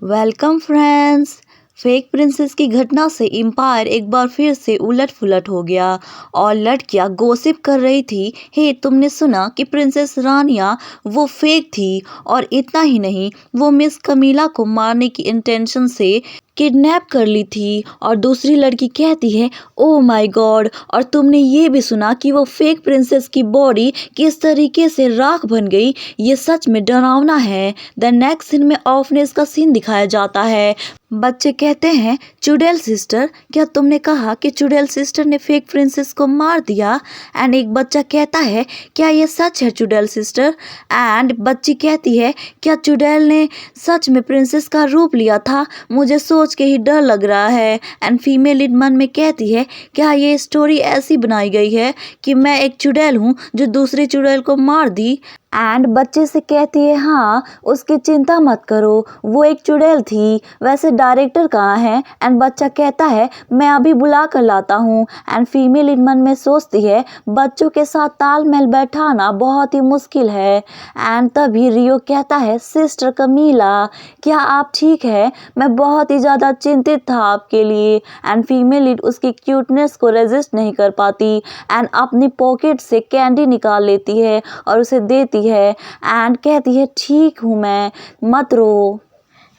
Welcome friends. Fake princess की घटना से एम्पायर एक बार फिर से उलट पुलट हो गया और लड़कियां गॉसिप कर रही थी। हे तुमने सुना कि प्रिंसेस रानिया वो फेक थी, और इतना ही नहीं, वो मिस कमीला को मारने की इंटेंशन से किडनैप कर ली थी। और दूसरी लड़की कहती है ओ माय गॉड। और तुमने ये भी सुना कि वो फेक प्रिंसेस की बॉडी किस तरीके से राख बन गई। ये सच में डरावना है। द नेक्स्ट सीन में ऑफनेस का सीन दिखाया जाता है। बच्चे कहते हैं चुड़ैल सिस्टर, क्या तुमने कहा कि चुड़ैल सिस्टर ने फेक प्रिंसेस को मार दिया? एंड एक बच्चा कहता है क्या ये सच है चुड़ैल सिस्टर? एंड बच्ची कहती है क्या चुड़ैल ने सच में प्रिंसेस का रूप लिया था? मुझे सोच के ही डर लग रहा है। एंड फीमेल लीड मन में कहती है क्या ये स्टोरी ऐसी बनाई गई है कि मैं एक चुड़ैल हूँ जो दूसरी चुड़ैल को मार दी? एंड बच्चे से कहती है हाँ, उसकी चिंता मत करो, वो एक चुड़ैल थी। वैसे डायरेक्टर कहाँ है? एंड बच्चा कहता है मैं अभी बुला कर लाता हूँ। एंड फीमेल इन मन में सोचती है बच्चों के साथ तालमेल बैठाना बहुत ही मुश्किल है। एंड तभी रियो कहता है सिस्टर कमीला, क्या आप ठीक है? मैं बहुत ही ज़्यादा चिंतित था आपके लिए। एंड फीमेल लीड उसकी क्यूटनेस को रेजिस्ट नहीं कर पाती एंड अपनी पॉकेट से कैंडी निकाल लेती है और उसे देती है एंड कहती है ठीक हूँ मैं, मत रो।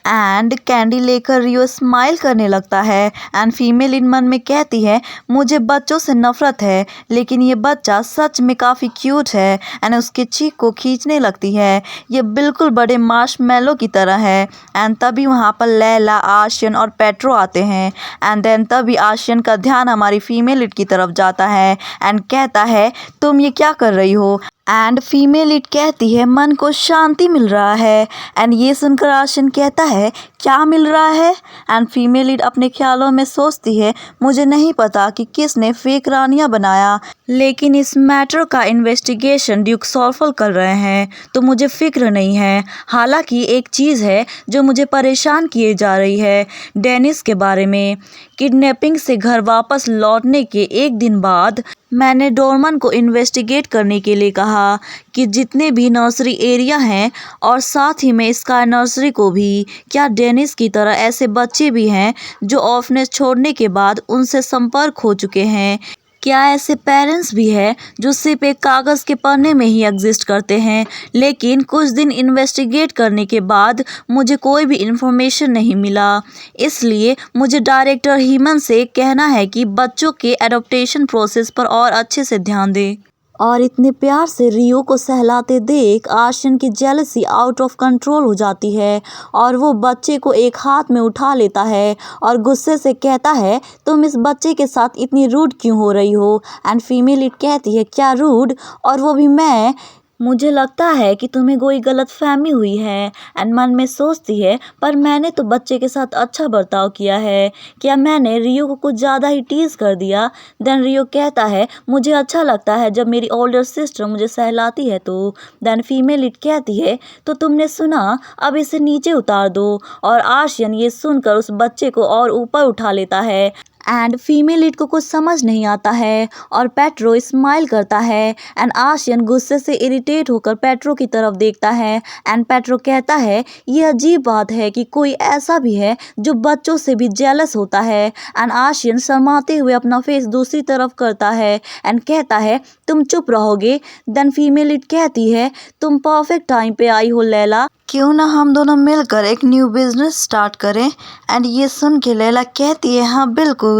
एंड कैंडी लेकर रियो स्माइल करने लगता है। एंड फीमेल इन मन में कहती है मुझे बच्चों से नफरत है, लेकिन ये बच्चा सच में काफ़ी क्यूट है। एंड उसके चीक को खींचने लगती है, ये बिल्कुल बड़े मार्शमैलो की तरह है। एंड तभी वहाँ पर लैला, आशियन और पेट्रो आते हैं। एंड देन तभी आशियन का ध्यान हमारी फीमेल लीड की तरफ जाता है एंड कहता है तुम ये क्या कर रही हो? एंड फीमेल लीड कहती है मन को शांति मिल रहा है। एंड ये सुनकर आशियन कहता है क्या मिल रहा है? एंड फीमेल लीड अपने ख्यालों में सोचती है मुझे नहीं पता कि किसने फेक रानियां बनाया, लेकिन इस मैटर का इन्वेस्टिगेशन ड्यूक सॉल्फल कर रहे हैं तो मुझे फिक्र नहीं है। हालांकि एक चीज़ है जो मुझे परेशान किए जा रही है, डेनिस के बारे में। किडनैपिंग से घर वापस लौटने के एक दिन बाद मैंने डोरमन को इन्वेस्टिगेट करने के लिए कहा कि जितने भी नर्सरी एरिया हैं, और साथ ही में स्काई नर्सरी को भी, क्या डेनिस की तरह ऐसे बच्चे भी हैं जो ऑर्फनेज छोड़ने के बाद उनसे संपर्क हो चुके हैं? क्या ऐसे पेरेंट्स भी हैं जो सिर्फ एक कागज़ के पन्ने में ही एग्जिस्ट करते हैं? लेकिन कुछ दिन इन्वेस्टिगेट करने के बाद मुझे कोई भी इन्फॉर्मेशन नहीं मिला। इसलिए मुझे डायरेक्टर हीमन से कहना है कि बच्चों के एडॉप्टेशन प्रोसेस पर और अच्छे से ध्यान दें। और इतने प्यार से रियो को सहलाते देख आशियन की जेलसी आउट ऑफ कंट्रोल हो जाती है और वो बच्चे को एक हाथ में उठा लेता है और गुस्से से कहता है तुम इस बच्चे के साथ इतनी रूड क्यों हो रही हो? एंड फीमेल इट कहती है क्या रूड, और वो भी मैं? मुझे लगता है कि तुम्हें कोई गलतफहमी हुई है। एंड मन में सोचती है पर मैंने तो बच्चे के साथ अच्छा बर्ताव किया है, क्या मैंने रियो को कुछ ज़्यादा ही टीज कर दिया? देन रियो कहता है मुझे अच्छा लगता है जब मेरी ओल्डर सिस्टर मुझे सहलाती है तो। देन फीमेल इट कहती है तो तुमने सुना, अब इसे नीचे उतार दो। और आशियन ये सुनकर उस बच्चे को और ऊपर उठा लेता है। एंड फीमेल लीड को कुछ समझ नहीं आता है और पेट्रो स्माइल करता है। एंड आशियन गुस्से से इरिटेट होकर पेट्रो की तरफ देखता है। एंड पेट्रो कहता है ये अजीब बात है कि कोई ऐसा भी है जो बच्चों से भी जेलस होता है। एंड आशियन शर्माते हुए अपना फेस दूसरी तरफ करता है एंड कहता है तुम चुप रहोगे? देन फीमेल लीड कहती है तुम परफेक्ट टाइम पे आई हो लैला, क्यों ना हम दोनों मिलकर एक न्यू बिजनेस स्टार्ट करें? एंड ये सुन के लैला कहती है हाँ बिल्कुल।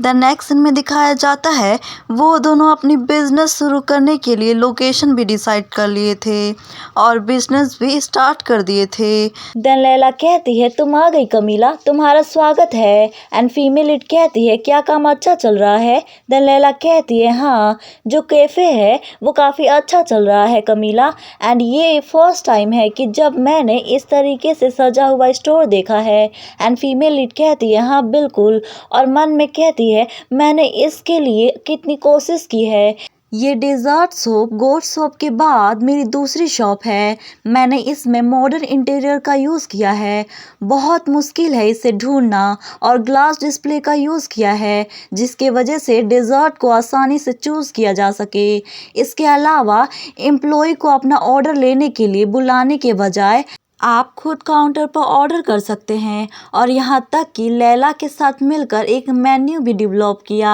द नेक्स्ट सीन में दिखाया जाता है वो दोनों अपनी बिजनेस शुरू करने के लिए लोकेशन भी डिसाइड कर लिए थे और बिजनेस भी स्टार्ट कर दिए थे। देन लैला कहती है तुम आ गई कमीला, तुम्हारा स्वागत है। एंड फीमेल इट कहती है क्या काम अच्छा चल रहा है? देन लैला कहती है हाँ, जो कैफ़े है वो काफ़ी अच्छा चल रहा है कमीला। एंड ये फर्स्ट टाइम है कि जब मैंने इस तरीके से सजा हुआ स्टोर देखा है। एंड फीमेल लीड कहती है हाँ बिल्कुल, और मन में कहती है मैंने इसके लिए कितनी कोशिश की है। ये डेजर्ट शॉप गोट शॉप के बाद मेरी दूसरी शॉप है। मैंने इसमें मॉडर्न इंटीरियर का यूज़ किया है, बहुत मुश्किल है इसे ढूंढना, और ग्लास डिस्प्ले का यूज़ किया है जिसके वजह से डेजर्ट को आसानी से चूज़ किया जा सके। इसके अलावा एम्प्लॉय को अपना ऑर्डर लेने के लिए बुलाने के बजाय आप खुद काउंटर पर ऑर्डर कर सकते हैं और यहाँ तक कि लैला के साथ मिलकर एक मेन्यू भी डेवलप किया।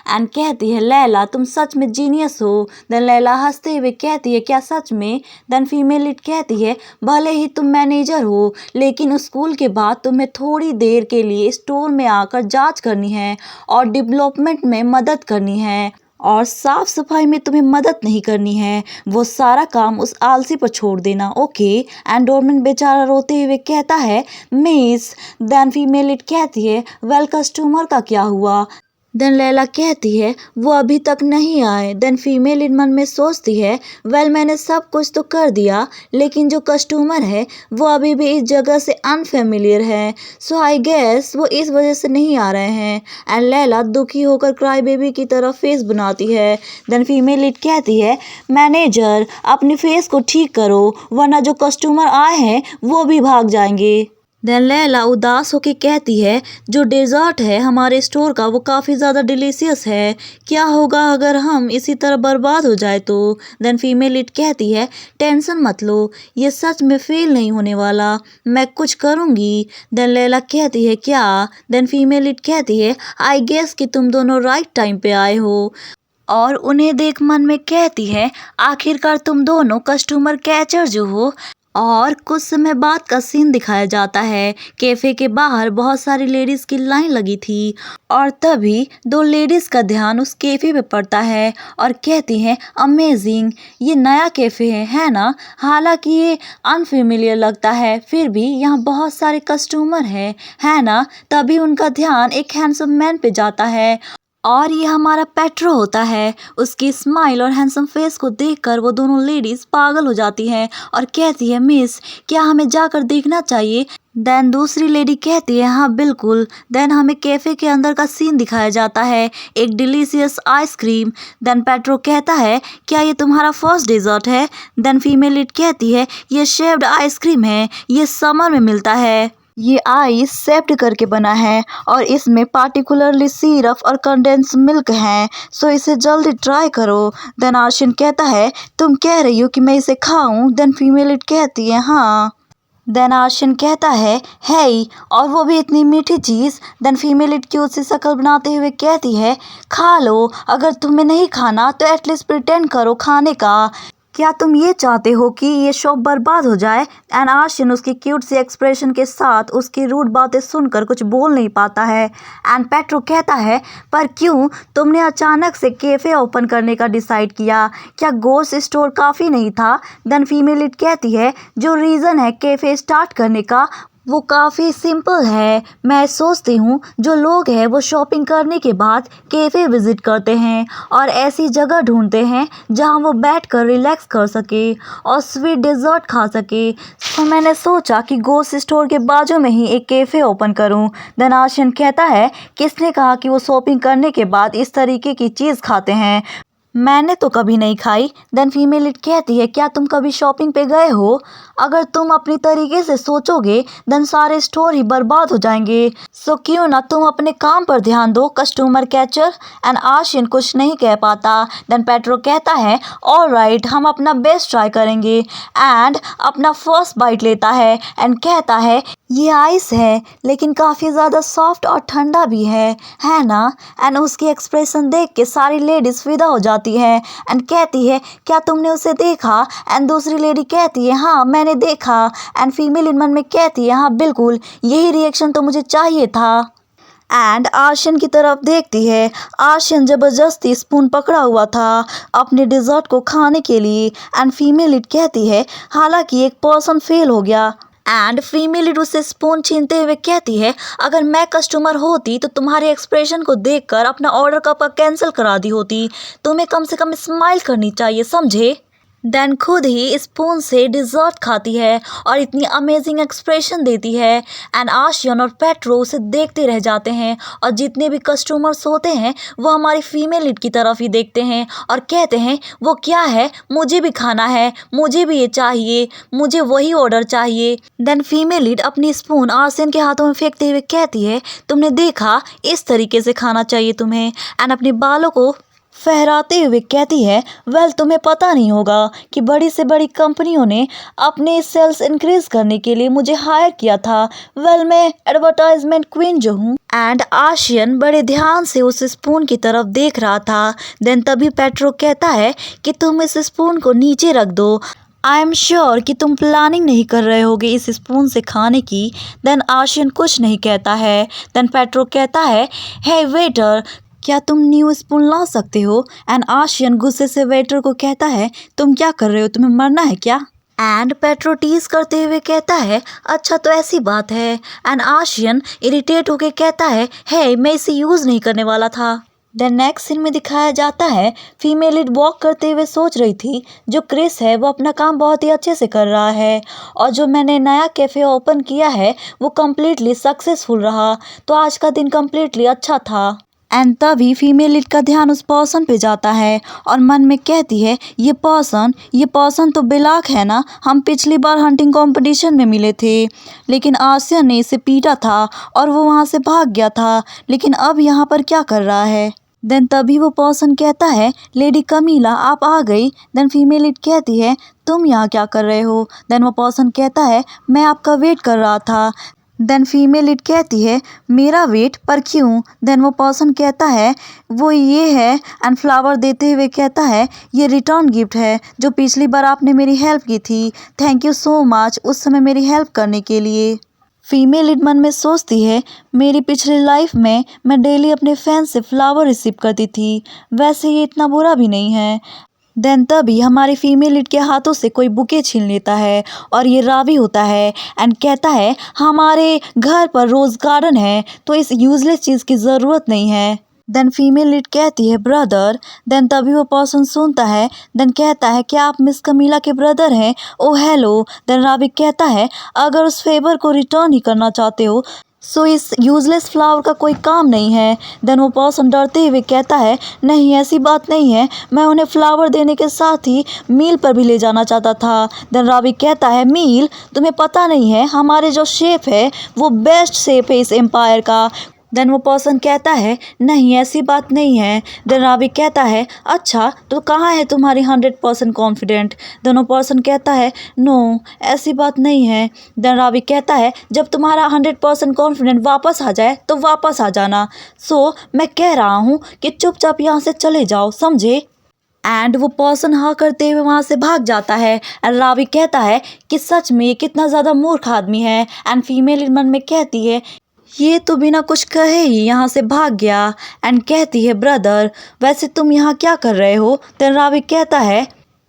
एंड कहती है लैला तुम सच में जीनियस हो। देन लैला हंसते हुए कहती है क्या सच में। देन फीमेल लीड कहती है भले ही तुम मैनेजर हो लेकिन स्कूल के बाद तुम्हें थोड़ी देर के लिए स्टोर में आकर जांच करनी है और डेवलपमेंट में मदद करनी है और साफ सफाई में तुम्हें मदद नहीं करनी है। वो सारा काम उस आलसी पर छोड़ देना ओके। एंड डोरमैन बेचारा रोते हुए कहता है मिस। देन फीमेल इट कहती है वेल कस्टमर का क्या हुआ। देन लैला कहती है वो अभी तक नहीं आए। देन फीमेल इन मन में सोचती है वेल मैंने सब कुछ तो कर दिया लेकिन जो कस्टमर है वो अभी भी इस जगह से अनफेमिलियर है सो आई गेस वो इस वजह से नहीं आ रहे हैं। एंड लैला दुखी होकर क्राई बेबी की तरह फेस बनाती है। देन फीमेल लीड कहती है मैनेजर अपने फेस को ठीक करो वरना जो कस्टमर आए हैं वो भी भाग जाएंगे। देन लैला उदास होकर कहती है जो डेजर्ट है हमारे स्टोर का वो काफ़ी ज़्यादा डिलीशियस है, क्या होगा अगर हम इसी तरह बर्बाद हो जाए तो। देन फीमेल लीड कहती है टेंशन मत लो ये सच में फेल नहीं होने वाला, मैं कुछ करूँगी। देन लैला कहती है क्या। देन फीमेल लीड कहती है आई गेस कि तुम दोनों राइट टाइम पे आए हो और उन्हें देख मन में कहती है आखिरकार तुम दोनों कस्टमर कैचर जो हो। और कुछ समय बाद का सीन दिखाया जाता है कैफे के बाहर बहुत सारी लेडीज की लाइन लगी थी और तभी दो लेडीज का ध्यान उस कैफे पे पड़ता है और कहती हैं अमेजिंग ये नया कैफे है ना। हालांकि ये अनफेमिलियर लगता है फिर भी यहाँ बहुत सारे कस्टमर है ना। तभी उनका ध्यान एक हैंडसम मैन पे जाता है और ये हमारा पेट्रो होता है। उसकी स्माइल और हैंडसम फेस को देखकर वो दोनों लेडीज पागल हो जाती हैं और कहती है मिस क्या हमें जाकर देखना चाहिए। देन दूसरी लेडी कहती है हाँ बिल्कुल। देन हमें कैफे के अंदर का सीन दिखाया जाता है एक डिलीशियस आइसक्रीम। देन पेट्रो कहता है क्या ये तुम्हारा फर्स्ट डेजर्ट है। देन फीमेल लीड कहती है ये शेव्ड आइसक्रीम है, ये समर में मिलता है, ये आइस सेप्ट करके बना है और इसमें पार्टिकुलरली सिरप और कंडेंस मिल्क है सो इसे जल्दी ट्राई करो। देन आर्शियन कहता है तुम कह रही हो कि मैं इसे खाऊं। देन फीमेल इट कहती है हाँ। देन आर्शियन कहता है और वो भी इतनी मीठी चीज़। देन फीमेल इट क्यूट सी शक्ल बनाते हुए कहती है खा लो, अगर तुम्हें नहीं खाना तो एटलीस्ट प्रिटेंड करो खाने का, क्या तुम ये चाहते हो कि ये शॉप बर्बाद हो जाए। एंड आर्शियन उसकी क्यूट सी एक्सप्रेशन के साथ उसकी रूड बातें सुनकर कुछ बोल नहीं पाता है। एंड पेट्रो कहता है पर क्यों तुमने अचानक से कैफ़े ओपन करने का डिसाइड किया, क्या गोस्ट स्टोर काफ़ी नहीं था। देन फीमेल इट कहती है जो रीज़न है कैफ़े स्टार्ट करने का वो काफ़ी सिंपल है। मैं सोचती हूँ जो लोग हैं वो शॉपिंग करने के बाद कैफ़े विज़िट करते हैं और ऐसी जगह ढूंढते हैं जहाँ वो बैठकर रिलैक्स कर सके और स्वीट डेजर्ट खा सके। तो मैंने सोचा कि गोस्ट स्टोर के बाजू में ही एक कैफ़े ओपन करूँ। देन आर्शियन कहता है किसने कहा कि वो शॉपिंग करने के बाद इस तरीके की चीज़ खाते हैं, मैंने तो कभी नहीं खाई। देन फीमेल इट कहती है क्या तुम कभी शॉपिंग पे गए हो, अगर तुम अपनी तरीके से सोचोगे देन सारे स्टोर ही बर्बाद हो जाएंगे सो क्यों ना तुम अपने काम पर ध्यान दो कस्टमर कैचर। एंड आर्शियन कुछ नहीं कह पाता। देन पेट्रो कहता है ऑलराइट हम अपना बेस्ट ट्राई करेंगे एंड अपना फर्स्ट बाइट लेता है एंड कहता है ये आइस है लेकिन काफ़ी ज़्यादा सॉफ्ट और ठंडा भी है ना। एंड उसकी एक्सप्रेशन देख के सारी लेडीज़ फिदा हो जाती है एंड कहती है क्या तुमने उसे देखा। एंड दूसरी लेडी कहती है हाँ मैंने देखा। एंड फीमेल इन मन में कहती है हाँ बिल्कुल यही रिएक्शन तो मुझे चाहिए था। एंड आर्शियन की तरफ देखती है। आर्शियन ज़बरदस्ती स्पून पकड़ा हुआ था अपने डिज़र्ट को खाने के लिए। एंड फीमेल इट कहती है हालांकि एक पर्सन फेल हो गया। एंड फीमेल इट उससे स्पून छीनते हुए कहती है अगर मैं कस्टमर होती तो तुम्हारे एक्सप्रेशन को देखकर अपना ऑर्डर कब कैंसिल करा दी होती, तुम्हें कम से कम स्माइल करनी चाहिए समझे। देन खुद ही स्पून से डिज़र्ट खाती है और इतनी अमेजिंग एक्सप्रेशन देती है। एंड आर्शियन और पेट्रो उसे देखते रह जाते हैं और जितने भी कस्टमर्स होते हैं वो हमारी फीमेल लीड की तरफ ही देखते हैं और कहते हैं वो क्या है, मुझे भी खाना है, मुझे भी ये चाहिए, मुझे वही ऑर्डर चाहिए। देन फीमेल लीड अपनी स्पून आर्शियन के हाथों में फेंकते हुए कहती है तुमने देखा इस तरीके से खाना चाहिए तुम्हें। एंड अपने बालों को फहराते हुए कहती है, वेल तुम्हें पता नहीं होगा कि बड़ी से बड़ी कंपनियों ने अपने सेल्स इंक्रीज करने के लिए मुझे हायर किया था। वेल मैं एडवर्टाइजमेंट क्वीन जो हूँ। एंड आशियन बड़े ध्यान से उस स्पून की तरफ देख रहा था। देन तभी पेट्रो कहता है कि तुम इस स्पून को नीचे रख दो। आई एम श्योर कि तुम प्लानिंग नहीं कर रहे होगे इस स्पून से खाने की। देन आशियन कुछ नहीं कहता है। देन पेट्रो कहता है, हे वेटर, क्या तुम न्यू स्पून ला सकते हो? एंड आशियन गुस्से से वेटर को कहता है, तुम क्या कर रहे हो, तुम्हें मरना है क्या? एंड पेट्रो टीज करते हुए कहता है, अच्छा तो ऐसी बात है। एंड आशियन इरिटेट होकर कहता है, हे मैं इसे यूज़ नहीं करने वाला था। देन नेक्स्ट सीन में दिखाया जाता है, फीमेल लीड वॉक करते हुए सोच रही थी जो क्रिस है वो अपना काम बहुत ही अच्छे से कर रहा है और जो मैंने नया कैफ़े ओपन किया है वो कम्प्लीटली सक्सेसफुल रहा, तो आज का दिन कम्प्लीटली अच्छा था। एंड तभी फीमेल लीड का ध्यान उस पर्सन पे जाता है और मन में कहती है, ये पर्सन तो बेलाक है ना, हम पिछली बार हंटिंग कंपटीशन में मिले थे लेकिन आसिया ने इसे पीटा था और वो वहाँ से भाग गया था, लेकिन अब यहाँ पर क्या कर रहा है? देन तभी वो पर्सन कहता है, लेडी कमीला आप आ गई। देन फीमेल लीड कहती है, तुम यहाँ क्या कर रहे हो? देन वो पर्सन कहता है, मैं आपका वेट कर रहा था। देन फीमेल लीड कहती है, मेरा वेट पर क्यों? देन वो पर्सन कहता है, वो ये है, एंड फ्लावर देते हुए कहता है, ये रिटर्न गिफ्ट है जो पिछली बार आपने मेरी हेल्प की थी, थैंक यू सो मच उस समय मेरी हेल्प करने के लिए। फीमेल लीड मन में सोचती है, मेरी पिछली लाइफ में मैं डेली अपने फैन से फ्लावर रिसीव करती थी, वैसे ये इतना बुरा भी नहीं है। देन तभी हमारी फीमेल लीड के हाथों से कोई बुके छीन लेता है और ये रावी होता है एंड कहता है, हमारे घर पर रोज़ गार्डन है तो इस यूजलेस चीज़ की ज़रूरत नहीं है। देन फीमेल लीड कहती है, ब्रदर। देन तभी वो पर्सन सुनता है। देन कहता है, क्या आप मिस कमीला के ब्रदर हैं? ओ हेलो। देन रावी कहता है, अगर उस फेवर को रिटर्न ही करना चाहते हो सो इस यूजलेस फ्लावर का कोई काम नहीं है। देन वो पर्सन डरते हुए कहता है, नहीं ऐसी बात नहीं है, मैं उन्हें फ्लावर देने के साथ ही मील पर भी ले जाना चाहता था। देन रावी कहता है, मील? तुम्हें पता नहीं है हमारे जो शेफ है वो बेस्ट शेफ है इस एम्पायर का। देन वो पर्सन कहता है, नहीं ऐसी बात नहीं है। देन रावी कहता है, अच्छा तो कहाँ है तुम्हारी 100% कॉन्फिडेंट? देन वो पर्सन कहता है, नो ऐसी बात नहीं है। देन रावी कहता है, जब तुम्हारा 100% कॉन्फिडेंट वापस आ जाए तो वापस आ जाना। सो मैं कह रहा हूँ कि चुपचाप यहाँ से चले जाओ, समझे? एंड वो पर्सन हाँ करते हुए वहाँ से भाग जाता है। एंड रावी कहता है कि सच में ये कितना ज़्यादा मूर्ख आदमी है। एंड फीमेल मन में कहती है, ये तो बिना कुछ कहे ही यहाँ से भाग गया। एंड कहती है, ब्रदर वैसे तुम यहाँ क्या कर रहे हो? देन रावी कहता है,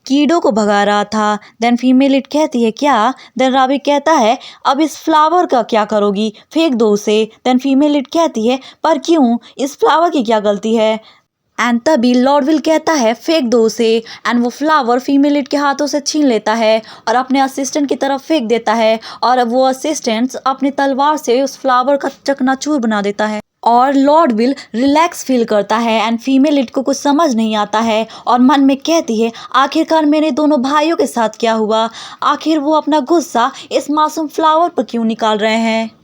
कीड़ों को भगा रहा था। देन फीमेल इट कहती है, क्या? देन रावी कहता है, अब इस फ्लावर का क्या करोगी? फेंक दो उसे। देन फीमेल इट कहती है, पर क्यों? इस फ्लावर की क्या गलती है? एंड तभी लॉर्डविल कहता है, फेंक दो उसे। एंड वो फ्लावर फीमेल लीड के हाथों से छीन लेता है और अपने असिस्टेंट की तरफ फेंक देता है और वो असिस्टेंट अपनी तलवार से उस फ्लावर का चकनाचूर बना देता है और लॉर्डविल रिलैक्स फील करता है। एंड फीमेल लीड को कुछ समझ नहीं आता है और मन में कहती है, आखिरकार मेरे दोनों भाइयों के साथ क्या हुआ? आखिर वो अपना गुस्सा इस मासूम फ्लावर पर क्यों निकाल रहे हैं?